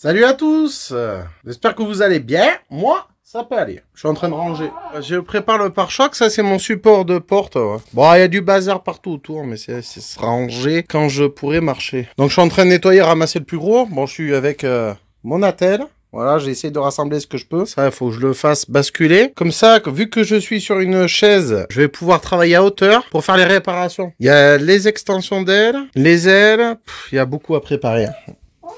Salut à tous, j'espère que vous allez bien. Moi, ça peut aller. Je suis en train de ranger. Je prépare le pare-choc, ça c'est mon support de porte. Bon, il y a du bazar partout autour, mais c'est sera rangé quand je pourrai marcher. Donc je suis en train de nettoyer, ramasser le plus gros. Bon, je suis avec mon attelle. Voilà, j'ai essayé de rassembler ce que je peux. Ça, il faut que je le fasse basculer. Comme ça, vu que je suis sur une chaise, je vais pouvoir travailler à hauteur pour faire les réparations. Il y a les extensions d'ailes, les ailes. Il y a beaucoup à préparer.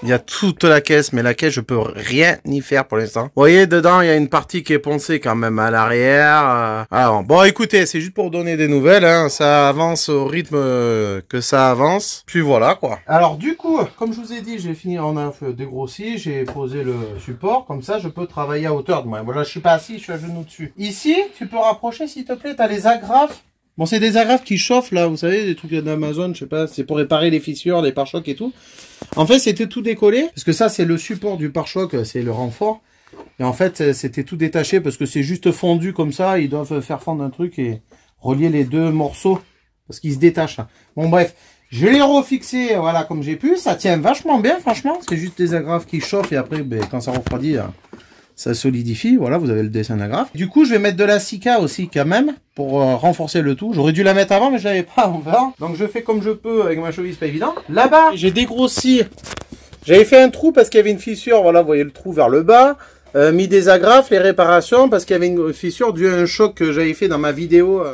Il y a toute la caisse, mais la caisse, je peux rien y faire pour l'instant. Vous voyez, dedans, il y a une partie qui est poncée quand même à l'arrière. Alors, bon, écoutez, c'est juste pour donner des nouvelles, hein. Ça avance au rythme que ça avance. Puis voilà, quoi. Alors, du coup, comme je vous ai dit, j'ai fini en dégrossi, j'ai posé le support. Comme ça, je peux travailler à hauteur de moi. Voilà, je suis pas assis, je suis à genoux dessus. Ici, tu peux rapprocher, s'il te plaît, t'as les agrafes. Bon, c'est des agrafes qui chauffent, là, vous savez, des trucs d'Amazon, je sais pas, c'est pour réparer les fissures, les pare-chocs et tout. En fait, c'était tout décollé, parce que ça, c'est le support du pare-choc, c'est le renfort. Et en fait, c'était tout détaché, parce que c'est juste fondu comme ça, ils doivent faire fondre un truc et relier les deux morceaux, parce qu'ils se détachent. Bon, bref, je l'ai refixé, voilà, comme j'ai pu, ça tient vachement bien, franchement, c'est juste des agrafes qui chauffent, et après, ben, quand ça refroidit... ça solidifie, voilà, vous avez le dessin d'agrafe. Du coup, je vais mettre de la Sika aussi quand même, pour renforcer le tout. J'aurais dû la mettre avant, mais je l'avais pas avant. Donc je fais comme je peux avec ma cheville, c'est pas évident. Là-bas, j'ai dégrossi. J'avais fait un trou parce qu'il y avait une fissure, voilà, vous voyez le trou vers le bas. Mis des agrafes, les réparations, parce qu'il y avait une fissure due à un choc que j'avais fait dans ma vidéo.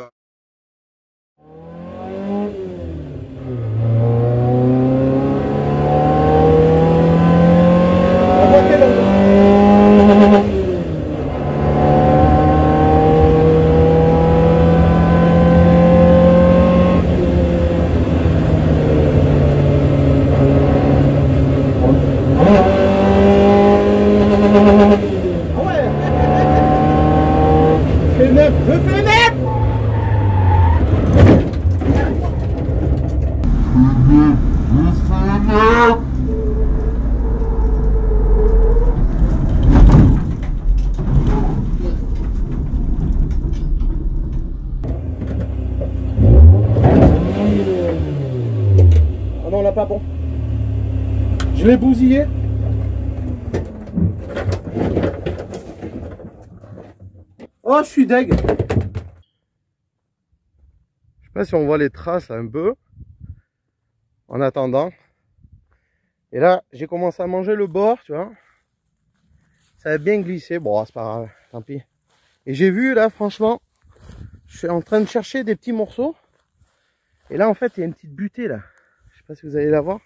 Non, là pas bon. Je l'ai bousillé. Oh, je suis deg. Je sais pas si on voit les traces là, un peu. En attendant. Et là, j'ai commencé à manger le bord, tu vois. Ça a bien glissé. Bon, c'est pas grave, tant pis. Et j'ai vu là, franchement, je suis en train de chercher des petits morceaux. Et là, en fait, il y a une petite butée là. Je sais pas si vous allez la voir.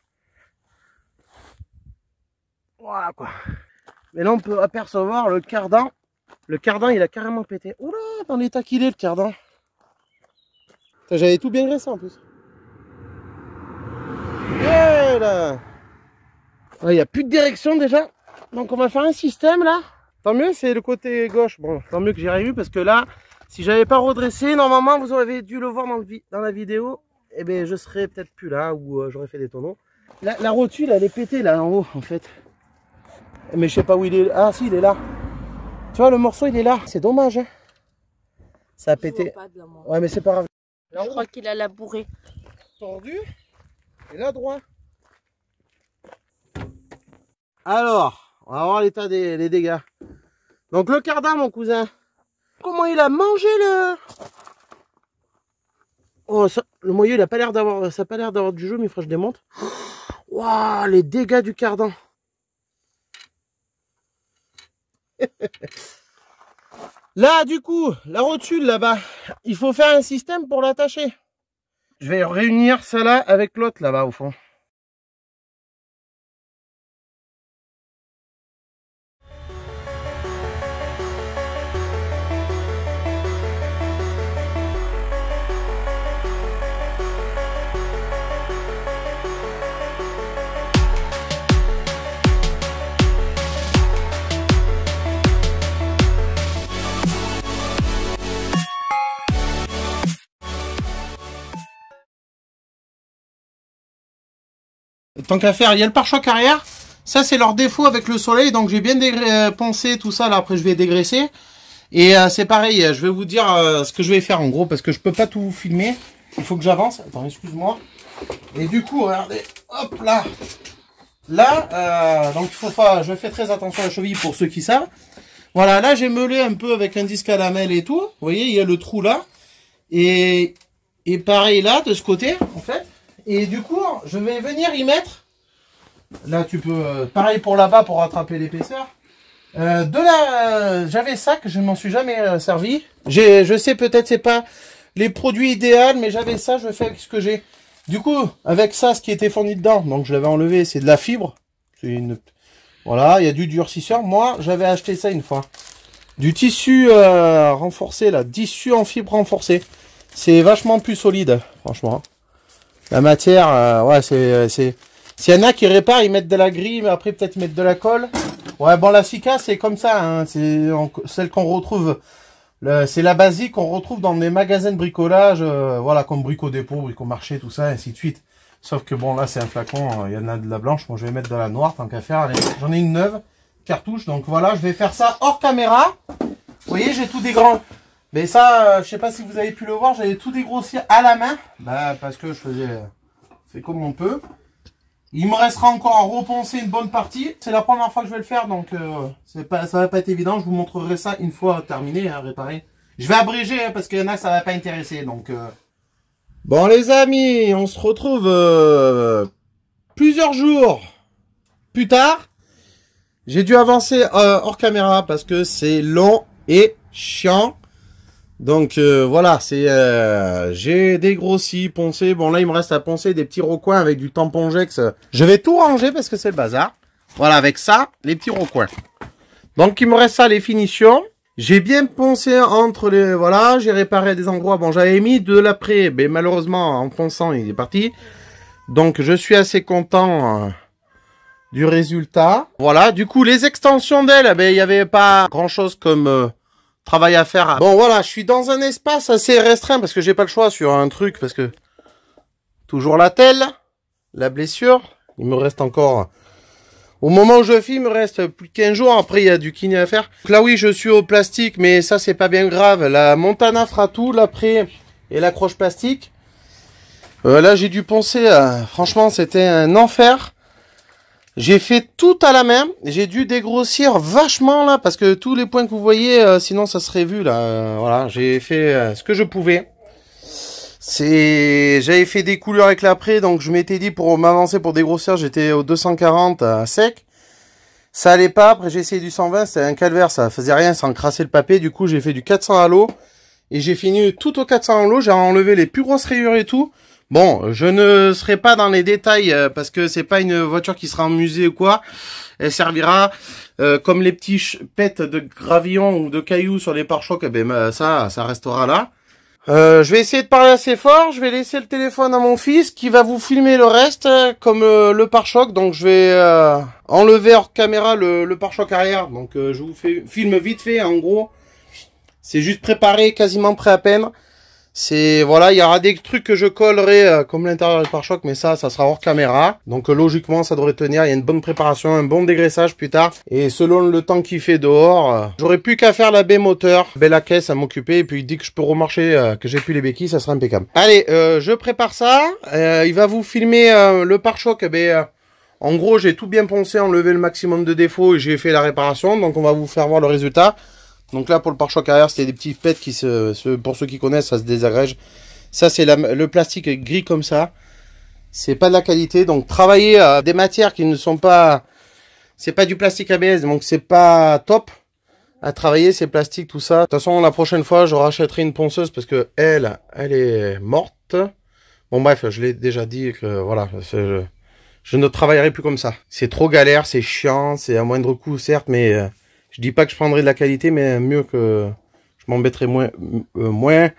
Voilà quoi. Mais là on peut apercevoir le cardan. Le cardan il a carrément pété. Oula, dans l'état qu'il est le cardan. J'avais tout bien graissé en plus. Et là. Il n'y a plus de direction déjà. Donc on va faire un système là. Tant mieux c'est le côté gauche. Bon, tant mieux que j'y arrive parce que là, si j'avais pas redressé, normalement vous auriez dû le voir dans la vidéo. Eh bien je serais peut-être plus là ou j'aurais fait des tonneaux. La rotule elle est pétée là en haut en fait. Mais je sais pas où il est. Ah si, il est là. Tu vois, le morceau, il est là. C'est dommage. Hein. Ça a pété. Ouais, mais c'est pas grave. Là, je crois qu'il a labouré. Tordu. Et là, droit. Alors, on va voir l'état des dégâts. Donc, le cardan, mon cousin. Comment il a mangé le... Oh, ça, le moyeu, il a pas l'air d'avoir... Ça a pas l'air d'avoir du jeu, mais il faut que je démonte. Waouh, les dégâts du cardan. Là du coup la rotule là-bas il faut faire un système pour l'attacher. Je vais réunir ça là avec l'autre là-bas au fond. Tant qu'à faire, il y a le pare-choc arrière. Ça, c'est leur défaut avec le soleil. Donc, j'ai bien poncé tout ça. Là, après, je vais dégraisser. Et c'est pareil. Je vais vous dire ce que je vais faire en gros. Parce que je peux pas tout filmer. Il faut que j'avance. Attends, excuse-moi. Et du coup, regardez. Hop là. Là, donc il faut pas, je fais très attention à la cheville pour ceux qui savent. Voilà, là j'ai meulé un peu avec un disque à lamelle et tout. Vous voyez, il y a le trou là. Et pareil là, de ce côté, en fait. Et du coup, je vais venir y mettre. Là, tu peux, pareil pour là-bas pour rattraper l'épaisseur. J'avais ça que je ne m'en suis jamais servi. Je sais peut-être c'est pas les produits idéaux, mais j'avais ça, je fais avec ce que j'ai. Du coup, avec ça, ce qui était fourni dedans, donc je l'avais enlevé, c'est de la fibre. Voilà, il y a du durcisseur. Moi, j'avais acheté ça une fois. Du tissu renforcé, là, tissu en fibre renforcée. C'est vachement plus solide, franchement. La matière, ouais, c'est... S'il y en a qui réparent, ils mettent de la grille, mais après peut-être ils mettent de la colle. Ouais, bon, la Sika, c'est comme ça, hein. C'est celle qu'on retrouve... C'est la basique qu'on retrouve dans les magasins de bricolage, voilà, comme Brico Dépôt, Brico Marché, tout ça, et ainsi de suite. Sauf que bon, là, c'est un flacon, il y en a de la blanche, moi je vais mettre de la noire, tant qu'à faire. Allez, j'en ai une neuve, cartouche, donc voilà, je vais faire ça hors caméra. Vous voyez, j'ai tout des grands... Mais ça, je sais pas si vous avez pu le voir, j'avais tout dégrossir à la main, bah, parce que je fais comme on peut. Il me restera encore à reponcer une bonne partie. C'est la première fois que je vais le faire, donc ça va pas être évident. Je vous montrerai ça une fois terminé, hein, réparé. Je vais abréger, hein, parce qu'il y en a, ça va pas intéresser. Donc, Bon les amis, on se retrouve plusieurs jours plus tard. J'ai dû avancer hors caméra parce que c'est long et chiant. Donc voilà, j'ai dégrossi, poncé. Bon là il me reste à poncer des petits recoins avec du tampon Jex. Je vais tout ranger parce que c'est le bazar. Voilà, avec ça, les petits recoins. Donc il me reste ça, les finitions. J'ai bien poncé entre les... Voilà, j'ai réparé des endroits. Bon, j'avais mis de l'après, mais malheureusement en ponçant il est parti. Donc je suis assez content du résultat. Voilà, du coup les extensions d'ailes, ben il n'y avait pas grand chose comme... travail à faire. Bon voilà, je suis dans un espace assez restreint parce que j'ai pas le choix sur un truc parce que toujours la telle, la blessure, il me reste encore au moment où je filme, il me reste plus de 15 jours, après il y a du kiné à faire. Donc là oui, je suis au plastique mais ça c'est pas bien grave, la Montana fera tout l'après et l'accroche plastique. Là j'ai dû poncer, franchement c'était un enfer. J'ai fait tout à la main, j'ai dû dégrossir vachement là, parce que tous les points que vous voyez, sinon ça serait vu là, voilà, j'ai fait ce que je pouvais. J'avais fait des couleurs avec l'après, donc je m'étais dit pour m'avancer pour dégrossir, j'étais au 240 à sec. Ça allait pas, après j'ai essayé du 120, c'était un calvaire, ça faisait rien sans crasser le papier, du coup j'ai fait du 400 à l'eau, et j'ai fini tout au 400 à l'eau, j'ai enlevé les plus grosses rayures et tout. Bon, je ne serai pas dans les détails parce que c'est pas une voiture qui sera en musée ou quoi. Elle servira comme les petits pets de gravillon ou de cailloux sur les pare-chocs. Eh ben ça restera là. Je vais essayer de parler assez fort. Je vais laisser le téléphone à mon fils qui va vous filmer le reste comme le pare-choc. Donc je vais enlever hors caméra le pare-choc arrière. Donc je vous filme vite fait. En gros, c'est juste préparé, quasiment prêt à peine. Voilà, il y aura des trucs que je collerai comme l'intérieur du pare-choc, mais ça sera hors caméra. Donc logiquement, ça devrait tenir. Il y a une bonne préparation, un bon dégraissage plus tard. Et selon le temps qu'il fait dehors, j'aurai plus qu'à faire la baie moteur, la caisse à m'occuper. Et puis dès que je peux remarcher, que j'ai plus les béquilles, ça sera impeccable. Allez, je prépare ça. Il va vous filmer le pare-choc. En gros, j'ai tout bien poncé, enlevé le maximum de défauts et j'ai fait la réparation. Donc on va vous faire voir le résultat. Donc là, pour le pare-choc arrière, c'était des petits pets qui pour ceux qui connaissent, ça se désagrège. Ça, c'est le plastique gris comme ça. C'est pas de la qualité. Donc, travailler des matières qui ne sont pas... C'est pas du plastique ABS, donc c'est pas top à travailler, ces plastiques, tout ça. De toute façon, la prochaine fois, je rachèterai une ponceuse parce que elle est morte. Bon, bref, je l'ai déjà dit que, voilà, je ne travaillerai plus comme ça. C'est trop galère, c'est chiant, c'est à moindre coût, certes, mais... je dis pas que je prendrai de la qualité, mais mieux que je m'embêterai moins.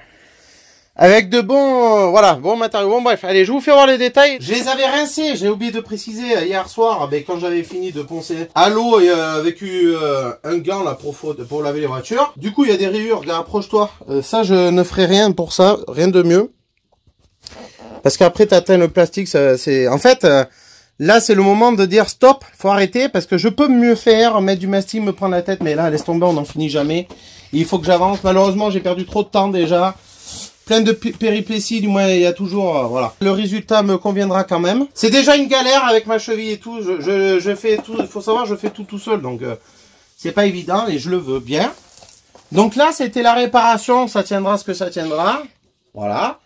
Avec de bons, voilà, bons matériaux. Bon, bref, allez, je vous fais voir les détails. Je les avais rincés, j'ai oublié de préciser hier soir, quand j'avais fini de poncer à l'eau et avec un gant là pour laver les voitures. Du coup, il y a des rayures, regarde, approche-toi. Ça, je ne ferai rien pour ça, rien de mieux. Parce qu'après, t'atteins le plastique, c'est... En fait... là, c'est le moment de dire stop, faut arrêter, parce que je peux mieux faire, mettre du mastic, me prendre la tête, mais là, laisse tomber, on n'en finit jamais. Il faut que j'avance. Malheureusement, j'ai perdu trop de temps déjà. plein de péripéties, du moins il y a toujours, voilà. Le résultat me conviendra quand même. C'est déjà une galère avec ma cheville et tout. Je fais tout, il faut savoir, je fais tout seul, donc c'est pas évident et je le veux bien. Donc là, c'était la réparation, ça tiendra ce que ça tiendra. Voilà.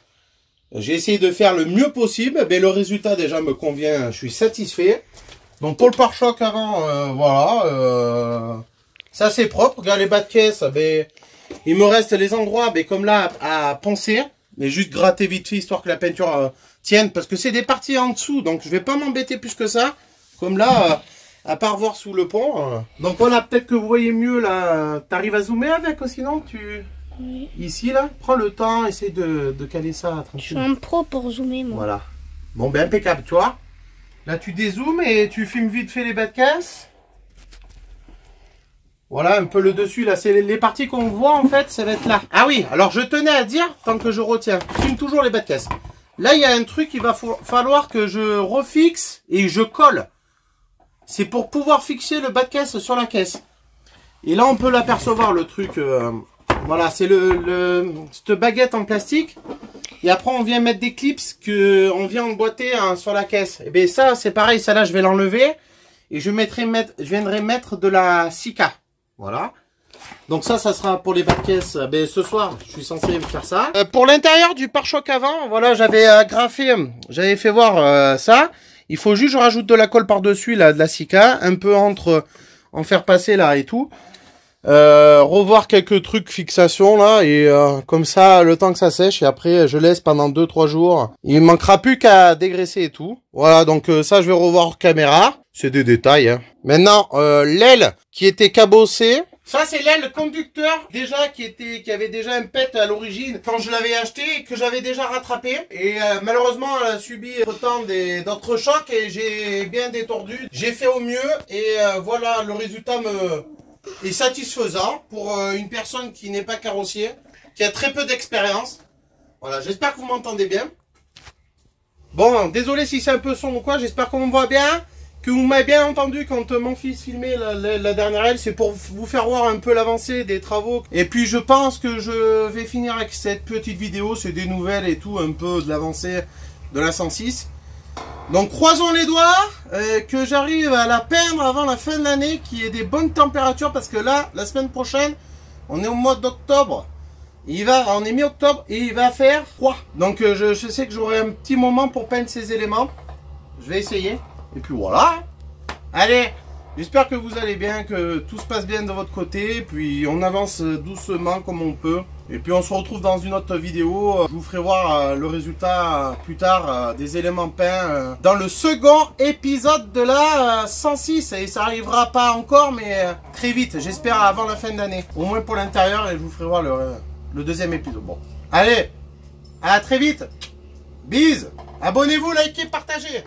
J'ai essayé de faire le mieux possible, mais le résultat déjà me convient, je suis satisfait. Donc pour le pare-choc avant, voilà, ça c'est propre. Regarde les bas de caisse, ben, il me reste les endroits, ben, comme là, à poncer, mais juste gratter vite fait, histoire que la peinture tienne, parce que c'est des parties en dessous, donc je vais pas m'embêter plus que ça. Comme là, à part voir sous le pont. Donc voilà, peut-être que vous voyez mieux là. T'arrives à zoomer avec, sinon tu... Oui. Ici là, prends le temps, essaie de caler ça tranquille. Je suis un pro pour zoomer, moi. Voilà. Bon, ben impeccable, tu vois. Là, tu dézoomes et tu filmes vite fait les bas de caisse. Voilà, un peu le dessus, là, c'est les parties qu'on voit, en fait, ça va être là. Ah oui, alors je tenais à dire, tant que je retiens, filme toujours les bas de caisse. Là, il y a un truc qu'il va falloir que je refixe et je colle. C'est pour pouvoir fixer le bas de caisse sur la caisse. Et là, on peut l'apercevoir, le truc. Voilà, c'est cette baguette en plastique. Et après, on vient mettre des clips que on vient emboîter sur la caisse. Et bien ça, c'est pareil, ça là, je vais l'enlever. Et je viendrai mettre de la Sika. Voilà. Donc ça sera pour les bas de caisse. Ben, ce soir, je suis censé faire ça. Pour l'intérieur du pare-choc avant, voilà, j'avais graffé, j'avais fait voir ça. Il faut juste, je rajoute de la colle par-dessus, là, de la Sika, un peu en faire passer là et tout. Revoir quelques trucs fixation là et comme ça le temps que ça sèche et après je laisse pendant 2-3 jours. Il manquera plus qu'à dégraisser et tout. Voilà, donc ça je vais revoir hors caméra. C'est des détails, hein. Maintenant l'aile qui était cabossée. Ça c'est l'aile conducteur déjà qui avait déjà un pet à l'origine quand je l'avais acheté et que j'avais déjà rattrapé. Et malheureusement elle a subi autant d'autres chocs et j'ai bien détordu. J'ai fait au mieux et voilà, le résultat est satisfaisant pour une personne qui n'est pas carrossier, qui a très peu d'expérience. Voilà, j'espère que vous m'entendez bien. Bon, désolé si c'est un peu sombre ou quoi, j'espère qu'on me voit bien. Que vous m'avez bien entendu quand mon fils filmait la dernière aile, c'est pour vous faire voir un peu l'avancée des travaux. Et puis je pense que je vais finir avec cette petite vidéo, c'est des nouvelles et tout, un peu de l'avancée de la 106. Donc croisons les doigts que j'arrive à la peindre avant la fin de l'année, qu'il y ait des bonnes températures, parce que là, la semaine prochaine, on est au mois d'octobre. On est mi-octobre et il va faire froid. Donc je sais que j'aurai un petit moment pour peindre ces éléments. Je vais essayer. Et puis voilà. Allez, j'espère que vous allez bien, que tout se passe bien de votre côté. Puis on avance doucement comme on peut. Et puis on se retrouve dans une autre vidéo. Je vous ferai voir le résultat plus tard des éléments peints dans le second épisode de la 106. Et ça arrivera pas encore, mais très vite. J'espère avant la fin d'année. Au moins pour l'intérieur, et je vous ferai voir le deuxième épisode. Bon, allez, à très vite. Bise. Abonnez-vous, likez, partagez.